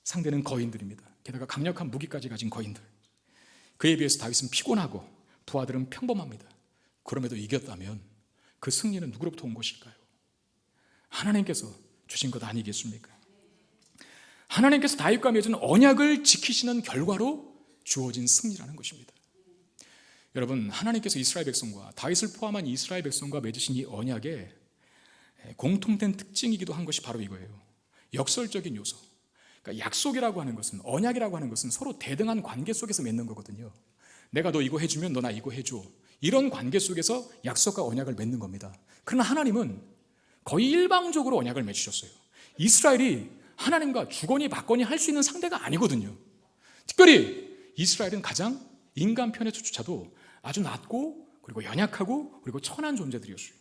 상대는 거인들입니다. 게다가 강력한 무기까지 가진 거인들. 그에 비해서 다윗은 피곤하고 부하들은 평범합니다. 그럼에도 이겼다면 그 승리는 누구로부터 온 것일까요? 하나님께서 주신 것 아니겠습니까? 하나님께서 다윗과 맺은 언약을 지키시는 결과로 주어진 승리라는 것입니다. 여러분, 하나님께서 이스라엘 백성과 다윗을 포함한 이스라엘 백성과 맺으신 이 언약의 공통된 특징이기도 한 것이 바로 이거예요. 역설적인 요소. 그러니까 약속이라고 하는 것은, 언약이라고 하는 것은 서로 대등한 관계 속에서 맺는 거거든요. 내가 너 이거 해주면 너 나 이거 해줘. 이런 관계 속에서 약속과 언약을 맺는 겁니다. 그러나 하나님은 거의 일방적으로 언약을 맺으셨어요. 이스라엘이 하나님과 주거니 받거니 할 수 있는 상대가 아니거든요. 특별히 이스라엘은 가장 인간 편에서조차도 아주 낮고 그리고 연약하고 그리고 천한 존재들이었어요.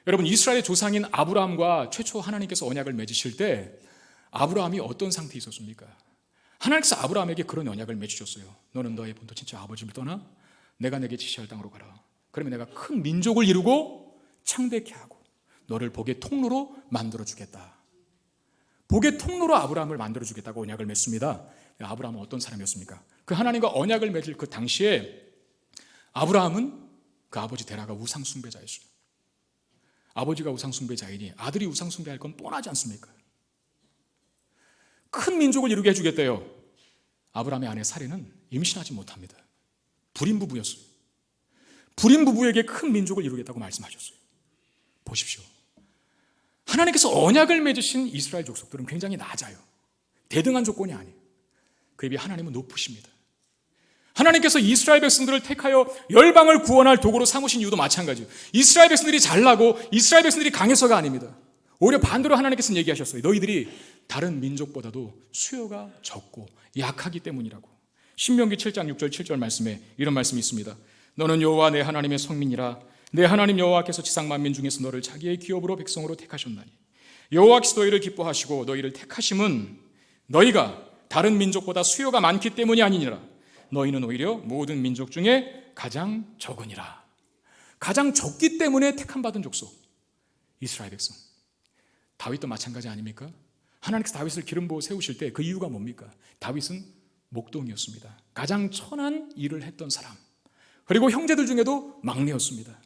여러분, 이스라엘의 조상인 아브라함과 최초 하나님께서 언약을 맺으실 때 아브라함이 어떤 상태에 있었습니까? 하나님께서 아브라함에게 그런 언약을 맺으셨어요. 너는 너의 본토 친척 아버지를 떠나 내가 내게 지시할 땅으로 가라. 그러면 내가 큰 민족을 이루고 창대케 하고 너를 복의 통로로 만들어주겠다. 복의 통로로 아브라함을 만들어주겠다고 언약을 맺습니다. 아브라함은 어떤 사람이었습니까? 그 하나님과 언약을 맺을 그 당시에 아브라함은 그 아버지 데라가 우상숭배자였어요. 아버지가 우상숭배자이니 아들이 우상숭배할 건 뻔하지 않습니까? 큰 민족을 이루게 해주겠대요. 아브라함의 아내 사례는 임신하지 못합니다. 불임 부부였어요. 불임 부부에게 큰 민족을 이루겠다고 말씀하셨어요. 보십시오. 하나님께서 언약을 맺으신 이스라엘 족속들은 굉장히 낮아요. 대등한 조건이 아니에요. 그에 비해 하나님은 높으십니다. 하나님께서 이스라엘 백성들을 택하여 열방을 구원할 도구로 삼으신 이유도 마찬가지예요. 이스라엘 백성들이 잘나고 이스라엘 백성들이 강해서가 아닙니다. 오히려 반대로 하나님께서는 얘기하셨어요. 너희들이 다른 민족보다도 수요가 적고 약하기 때문이라고. 신명기 7장 6절 7절 말씀에 이런 말씀이 있습니다. 너는 여호와 내 하나님의 성민이라. 내 하나님 여호와께서 지상 만민 중에서 너를 자기의 기업으로 백성으로 택하셨나니 여호와께서 너희를 기뻐하시고 너희를 택하심은 너희가 다른 민족보다 수요가 많기 때문이 아니니라. 너희는 오히려 모든 민족 중에 가장 적으니라. 가장 적기 때문에 택함받은 족속 이스라엘 백성. 다윗도 마찬가지 아닙니까? 하나님께서 다윗을 기름 부어 세우실 때 그 이유가 뭡니까? 다윗은 목동이었습니다. 가장 천한 일을 했던 사람, 그리고 형제들 중에도 막내였습니다.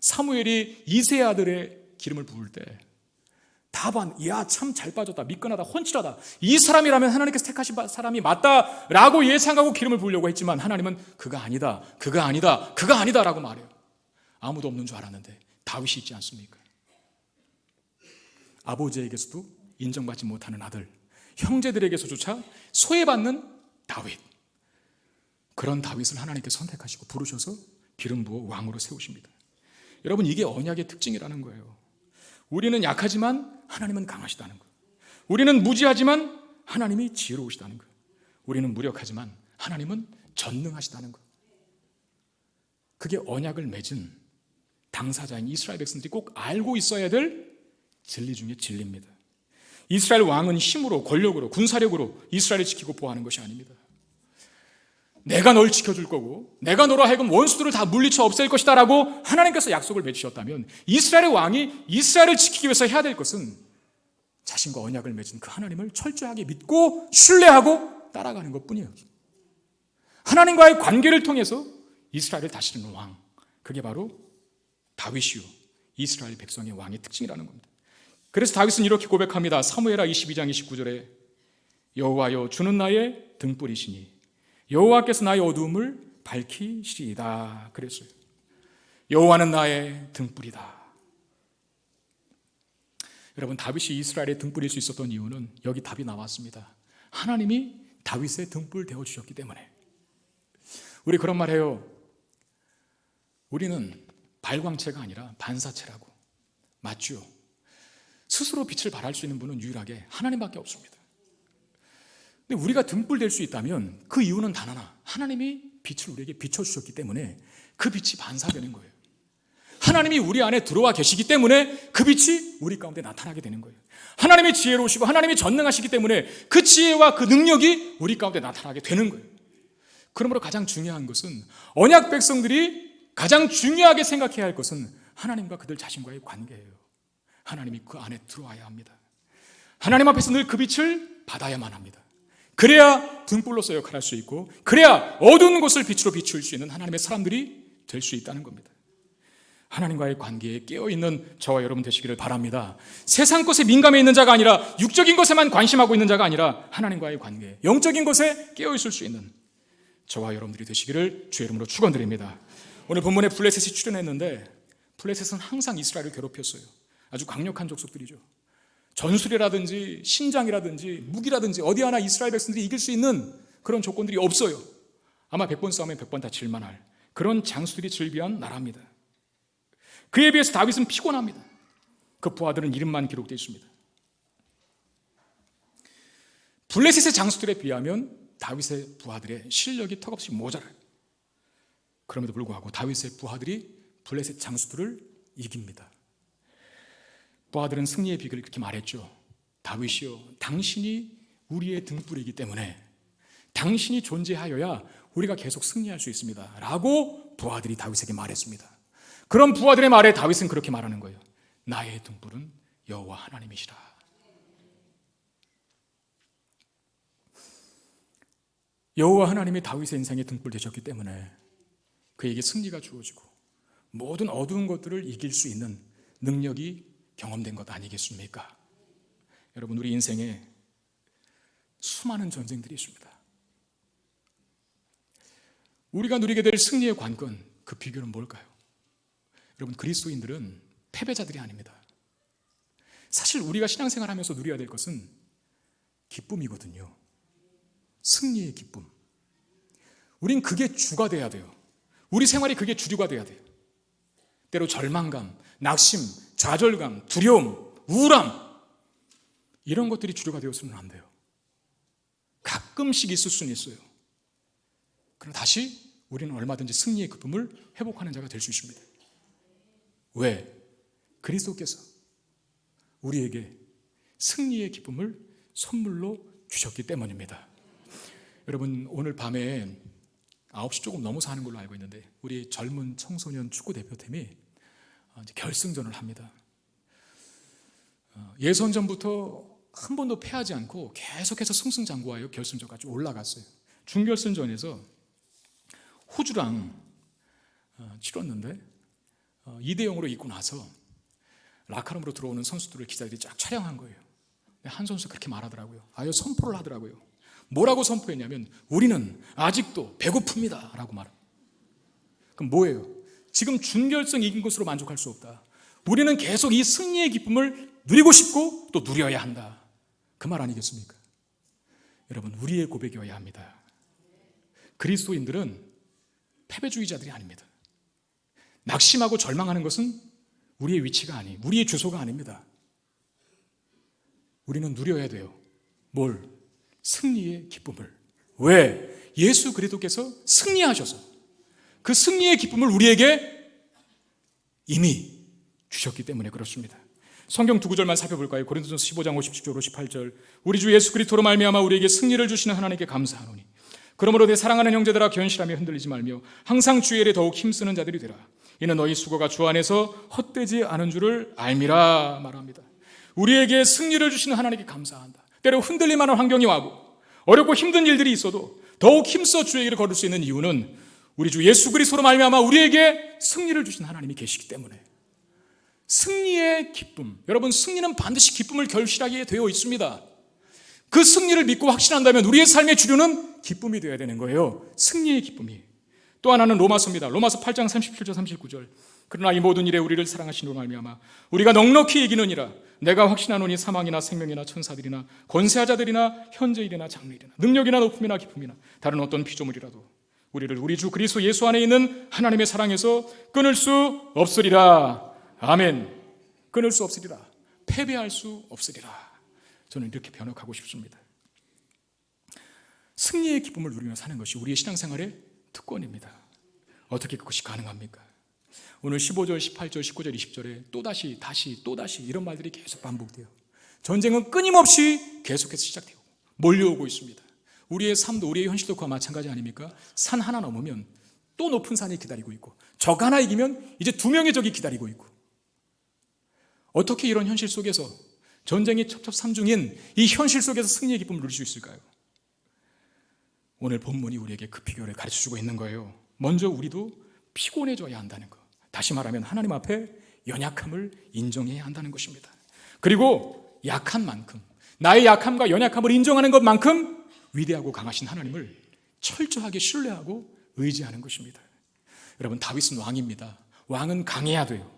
사무엘이 이세 아들의 기름을 부을 때 다반, 야, 참 잘 빠졌다, 미끈하다, 훤칠하다, 이 사람이라면 하나님께서 택하신 사람이 맞다라고 예상하고 기름을 부으려고 했지만 하나님은 그가 아니다, 그가 아니다, 그가 아니다라고 말해요. 아무도 없는 줄 알았는데 다윗이 있지 않습니까? 아버지에게서도 인정받지 못하는 아들, 형제들에게서조차 소외받는 다윗. 그런 다윗을 하나님께서 선택하시고 부르셔서 기름 부어 왕으로 세우십니다. 여러분, 이게 언약의 특징이라는 거예요. 우리는 약하지만 하나님은 강하시다는 거예요. 우리는 무지하지만 하나님이 지혜로우시다는 거예요. 우리는 무력하지만 하나님은 전능하시다는 거예요. 그게 언약을 맺은 당사자인 이스라엘 백성들이 꼭 알고 있어야 될 진리 중에 진리입니다. 이스라엘 왕은 힘으로, 권력으로, 군사력으로 이스라엘을 지키고 보호하는 것이 아닙니다. 내가 널 지켜줄 거고 내가 너로 하여금 원수들을 다 물리쳐 없앨 것이다 라고 하나님께서 약속을 맺으셨다면 이스라엘의 왕이 이스라엘을 지키기 위해서 해야 될 것은 자신과 언약을 맺은 그 하나님을 철저하게 믿고 신뢰하고 따라가는 것뿐이에요. 하나님과의 관계를 통해서 이스라엘을 다스리는 왕, 그게 바로 다윗이요 이스라엘 백성의 왕의 특징이라는 겁니다. 그래서 다윗은 이렇게 고백합니다. 사무엘하 22장 29절에 여호와여 주는 나의 등불이시니 여호와께서 나의 어두움을 밝히시리이다 그랬어요. 여호와는 나의 등불이다. 여러분, 다윗이 이스라엘의 등불일 수 있었던 이유는 여기 답이 나왔습니다. 하나님이 다윗의 등불 되어주셨기 때문에. 우리 그런 말 해요. 우리는 발광체가 아니라 반사체라고. 맞죠? 스스로 빛을 발할 수 있는 분은 유일하게 하나님밖에 없습니다. 근데 우리가 등불 될 수 있다면 그 이유는 단 하나, 하나님이 빛을 우리에게 비춰주셨기 때문에 그 빛이 반사되는 거예요. 하나님이 우리 안에 들어와 계시기 때문에 그 빛이 우리 가운데 나타나게 되는 거예요. 하나님이 지혜로우시고 하나님이 전능하시기 때문에 그 지혜와 그 능력이 우리 가운데 나타나게 되는 거예요. 그러므로 가장 중요한 것은, 언약 백성들이 가장 중요하게 생각해야 할 것은 하나님과 그들 자신과의 관계예요. 하나님이 그 안에 들어와야 합니다. 하나님 앞에서 늘 그 빛을 받아야만 합니다. 그래야 등불로서 역할할 수 있고, 그래야 어두운 곳을 빛으로 비출 수 있는 하나님의 사람들이 될 수 있다는 겁니다. 하나님과의 관계에 깨어있는 저와 여러분 되시기를 바랍니다. 세상 것에 민감해 있는 자가 아니라, 육적인 것에만 관심하고 있는 자가 아니라 하나님과의 관계, 영적인 것에 깨어있을 수 있는 저와 여러분들이 되시기를 주의 이름으로 축원드립니다. 오늘 본문에 블레셋이 출연했는데, 블레셋은 항상 이스라엘을 괴롭혔어요. 아주 강력한 족속들이죠. 전술이라든지 신장이라든지 무기라든지 어디 하나 이스라엘 백성들이 이길 수 있는 그런 조건들이 없어요. 아마 100번 싸우면 100번 다 질만할 그런 장수들이 즐비한 나라입니다. 그에 비해서 다윗은 피곤합니다. 그 부하들은 이름만 기록되어 있습니다. 블레셋의 장수들에 비하면 다윗의 부하들의 실력이 턱없이 모자라요. 그럼에도 불구하고 다윗의 부하들이 블레셋 장수들을 이깁니다. 부하들은 승리의 비결을 그렇게 말했죠. 다윗이여, 당신이 우리의 등불이기 때문에 당신이 존재하여야 우리가 계속 승리할 수 있습니다 라고 부하들이 다윗에게 말했습니다. 그런 부하들의 말에 다윗은 그렇게 말하는 거예요. 나의 등불은 여호와 하나님이시라. 여호와 하나님이 다윗의 인생의 등불 되셨기 때문에 그에게 승리가 주어지고 모든 어두운 것들을 이길 수 있는 능력이 경험된 것 아니겠습니까? 여러분, 우리 인생에 수많은 전쟁들이 있습니다. 우리가 누리게 될 승리의 관건, 그 비결은 뭘까요? 여러분, 그리스도인들은 패배자들이 아닙니다. 사실 우리가 신앙생활하면서 누려야 될 것은 기쁨이거든요. 승리의 기쁨. 우린 그게 주가 돼야 돼요. 우리 생활이 그게 주류가 돼야 돼요. 때로 절망감, 낙심, 좌절감, 두려움, 우울함, 이런 것들이 주류가 되어서는 안 돼요. 가끔씩 있을 수는 있어요. 그러나 다시 우리는 얼마든지 승리의 기쁨을 회복하는 자가 될 수 있습니다. 왜? 그리스도께서 우리에게 승리의 기쁨을 선물로 주셨기 때문입니다. 여러분, 오늘 밤에 9시 조금 넘어서 하는 걸로 알고 있는데 우리 젊은 청소년 축구대표팀이 이제 결승전을 합니다. 예선전부터 한 번도 패하지 않고 계속해서 승승장구하여 결승전까지 올라갔어요. 준결승전에서 호주랑 치렀는데 2대0으로 이기고 나서 라카룸으로 들어오는 선수들을 기자들이 쫙 촬영한 거예요. 한 선수가 그렇게 말하더라고요. 아예 선포를 하더라고요. 뭐라고 선포했냐면 우리는 아직도 배고픕니다 라고 말합니다. 그럼 뭐예요? 지금 준결승 이긴 것으로 만족할 수 없다. 우리는 계속 이 승리의 기쁨을 누리고 싶고 또 누려야 한다. 그 말 아니겠습니까? 여러분, 우리의 고백이어야 합니다. 그리스도인들은 패배주의자들이 아닙니다. 낙심하고 절망하는 것은 우리의 위치가 아니, 우리의 주소가 아닙니다. 우리는 누려야 돼요. 뭘? 승리의 기쁨을. 왜? 예수 그리스도께서 승리하셔서 그 승리의 기쁨을 우리에게 이미 주셨기 때문에 그렇습니다. 성경 두 구절만 살펴볼까요? 고린도전서 15장 57절 58절. 우리 주 예수 그리스도로 말미암아 우리에게 승리를 주시는 하나님께 감사하노니 그러므로 내 사랑하는 형제들아 견실하며 흔들리지 말며 항상 주의 일에 더욱 힘쓰는 자들이 되라. 이는 너희 수고가 주 안에서 헛되지 않은 줄을 알미라 말합니다. 우리에게 승리를 주시는 하나님께 감사한다. 때로 흔들릴만한 환경이 와고 어렵고 힘든 일들이 있어도 더욱 힘써 주의 길을 걸을 수 있는 이유는 우리 주 예수 그리스도로 말미암아 우리에게 승리를 주신 하나님이 계시기 때문에. 승리의 기쁨. 여러분, 승리는 반드시 기쁨을 결실하게 되어 있습니다. 그 승리를 믿고 확신한다면 우리의 삶의 주류는 기쁨이 되어야 되는 거예요. 승리의 기쁨이. 또 하나는 로마서입니다. 로마서 8장 37절 39절. 그러나 이 모든 일에 우리를 사랑하신 이로 말미암아 우리가 넉넉히 이기느니라. 내가 확신하노니 사망이나 생명이나 천사들이나 권세자들이나 현재일이나 장래일이나 능력이나 높음이나 깊음이나 다른 어떤 피조물이라도 우리를 우리 주 그리스도 예수 안에 있는 하나님의 사랑에서 끊을 수 없으리라. 아멘. 끊을 수 없으리라. 패배할 수 없으리라. 저는 이렇게 변혁하고 싶습니다. 승리의 기쁨을 누리며 사는 것이 우리의 신앙생활의 특권입니다. 어떻게 그것이 가능합니까? 오늘 15절, 18절, 19절, 20절에 또다시, 다시, 또다시 이런 말들이 계속 반복돼요. 전쟁은 끊임없이 계속해서 시작되고 몰려오고 있습니다. 우리의 삶도 우리의 현실도 그와 마찬가지 아닙니까? 산 하나 넘으면 또 높은 산이 기다리고 있고 적 하나 이기면 이제 2명의 적이 기다리고 있고 어떻게 이런 현실 속에서 전쟁이 첩첩산중인 이 현실 속에서 승리의 기쁨을 누릴 수 있을까요? 오늘 본문이 우리에게 그 비결을 가르쳐주고 있는 거예요. 먼저 우리도 피곤해져야 한다는 거. 다시 말하면 하나님 앞에 연약함을 인정해야 한다는 것입니다. 그리고 약한 만큼, 나의 약함과 연약함을 인정하는 것만큼 위대하고 강하신 하나님을 철저하게 신뢰하고 의지하는 것입니다. 여러분, 다윗은 왕입니다. 왕은 강해야 돼요.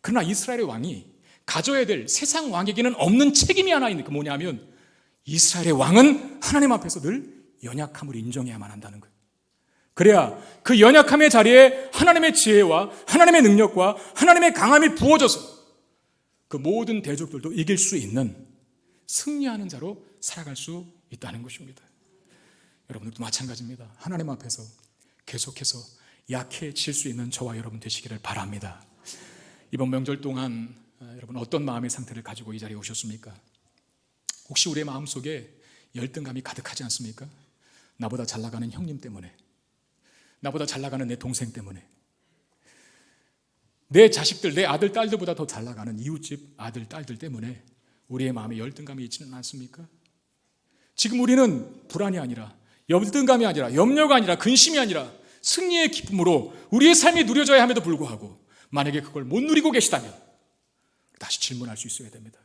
그러나 이스라엘의 왕이 가져야 될 세상 왕에게는 없는 책임이 하나 있는 게 뭐냐면 이스라엘의 왕은 하나님 앞에서 늘 연약함을 인정해야만 한다는 거예요. 그래야 그 연약함의 자리에 하나님의 지혜와 하나님의 능력과 하나님의 강함이 부어져서 그 모든 대적들도 이길 수 있는 승리하는 자로 살아갈 수 있다는 것입니다. 여러분들도 마찬가지입니다. 하나님 앞에서 계속해서 약해질 수 있는 저와 여러분 되시기를 바랍니다. 이번 명절 동안 여러분 어떤 마음의 상태를 가지고 이 자리에 오셨습니까? 혹시 우리의 마음속에 열등감이 가득하지 않습니까? 나보다 잘 나가는 형님 때문에, 나보다 잘 나가는 내 동생 때문에, 내 자식들, 내 아들, 딸들보다 더 잘 나가는 이웃집 아들, 딸들 때문에 우리의 마음에 열등감이 있지는 않습니까? 지금 우리는 불안이 아니라, 열등감이 아니라, 염려가 아니라, 근심이 아니라 승리의 기쁨으로 우리의 삶이 누려져야 함에도 불구하고 만약에 그걸 못 누리고 계시다면 다시 질문할 수 있어야 됩니다.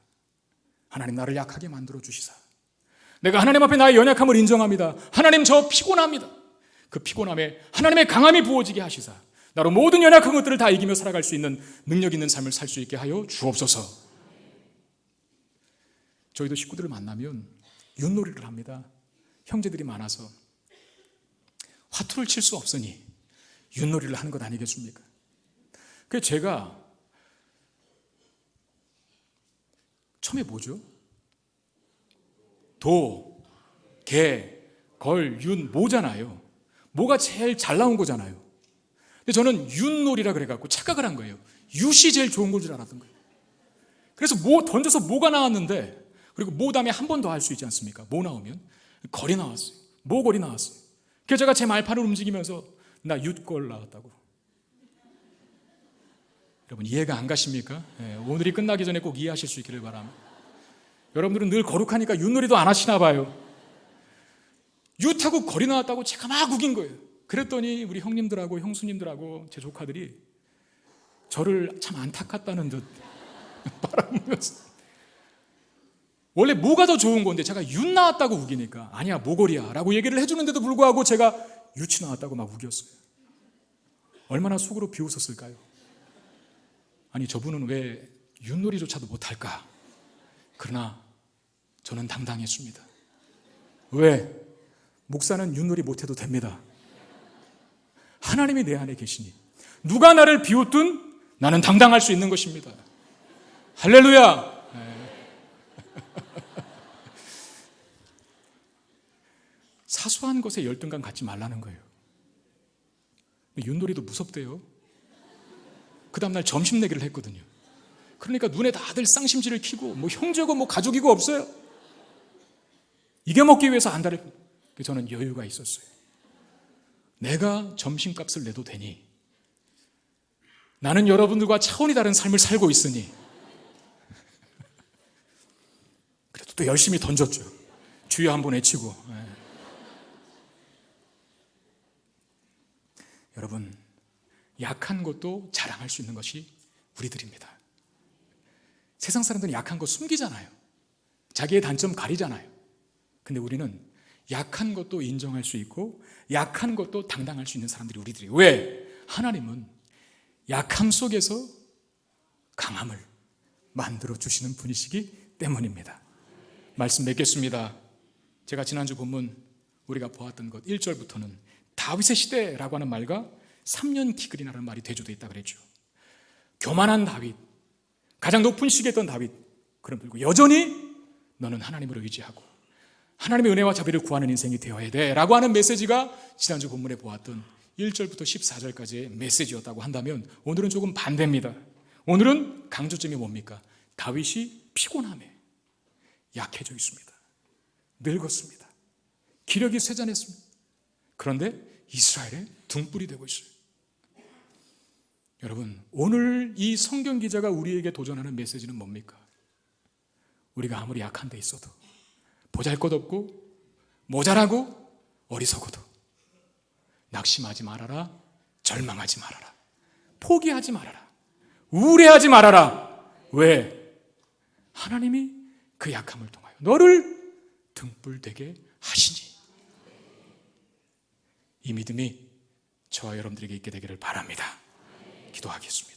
하나님, 나를 약하게 만들어 주시사 내가 하나님 앞에 나의 연약함을 인정합니다. 하나님, 저 피곤합니다. 그 피곤함에 하나님의 강함이 부어지게 하시사 나로 모든 연약한 것들을 다 이기며 살아갈 수 있는 능력 있는 삶을 살 수 있게 하여 주옵소서. 저희도 식구들을 만나면 윷놀이를 합니다. 형제들이 많아서 화투를 칠 수 없으니 윷놀이를 하는 것 아니겠습니까? 그래서 제가 처음에 뭐죠? 도, 개, 걸, 윤, 모잖아요. 모가 제일 잘 나온 거잖아요. 근데 저는 윷놀이라 그래갖고 착각을 한 거예요. 윷이 제일 좋은 걸 줄 알았던 거예요. 그래서 모 던져서 모가 나왔는데, 그리고 모 다음에 한 번 더 할 수 있지 않습니까? 모 나오면 걸이 나왔어요. 모걸이 나왔어요. 그래서 제가 제 말판을 움직이면서 나 윷걸 나왔다고. 여러분, 이해가 안 가십니까? 네, 오늘이 끝나기 전에 꼭 이해하실 수 있기를 바랍니다. 여러분들은 늘 거룩하니까 윷놀이도 안 하시나 봐요. 윷하고 걸이 나왔다고 제가 막 우긴 거예요. 그랬더니 우리 형님들하고 형수님들하고 제 조카들이 저를 참 안타깝다는 듯 바라보면서, 원래 뭐가 더 좋은 건데 제가 윷 나왔다고 우기니까 아니야 모골이야 라고 얘기를 해주는데도 불구하고 제가 윷이 나왔다고 막 우겼어요. 얼마나 속으로 비웃었을까요? 아니, 저분은 왜 윷놀이조차도 못할까? 그러나 저는 당당했습니다. 왜? 목사는 윷놀이 못해도 됩니다. 하나님이 내 안에 계시니 누가 나를 비웃든 나는 당당할 수 있는 것입니다. 할렐루야. 사소한 것에 열등감 갖지 말라는 거예요. 윷놀이도 무섭대요. 그 다음날 점심 내기를 했거든요. 그러니까 눈에 다들 쌍심지를 키고 뭐 형제고 뭐 가족이고 없어요. 이겨먹기 위해서 안달을. 저는 여유가 있었어요. 내가 점심값을 내도 되니, 나는 여러분들과 차원이 다른 삶을 살고 있으니. 그래도 또 열심히 던졌죠. 주여 한번 외치고. 여러분, 약한 것도 자랑할 수 있는 것이 우리들입니다. 세상 사람들은 약한 거 숨기잖아요. 자기의 단점 가리잖아요. 근데 우리는 약한 것도 인정할 수 있고 약한 것도 당당할 수 있는 사람들이 우리들이에요. 왜? 하나님은 약함 속에서 강함을 만들어 주시는 분이시기 때문입니다. 말씀 맺겠습니다. 제가 지난주 본문 우리가 보았던 것 1절부터는 다윗의 시대라고 하는 말과 3년 기근이라는 말이 대조되어 있다고 그랬죠. 교만한 다윗, 가장 높은 시기에 있던 다윗, 그럼에도 여전히 너는 하나님을 의지하고 하나님의 은혜와 자비를 구하는 인생이 되어야 돼 라고 하는 메시지가 지난주 본문에 보았던 1절부터 14절까지의 메시지였다고 한다면, 오늘은 조금 반대입니다. 오늘은 강조점이 뭡니까? 다윗이 피곤함에 약해져 있습니다. 늙었습니다. 기력이 쇠잔했습니다. 그런데 이스라엘의 등불이 되고 있어요. 여러분, 오늘 이 성경 기자가 우리에게 도전하는 메시지는 뭡니까? 우리가 아무리 약한 데 있어도, 보잘것없고 모자라고 어리석어도 낙심하지 말아라, 절망하지 말아라. 포기하지 말아라. 우울해하지 말아라. 왜? 하나님이 그 약함을 통하여 너를 등불되게 하시니. 이 믿음이 저와 여러분들에게 있게 되기를 바랍니다. 기도하겠습니다.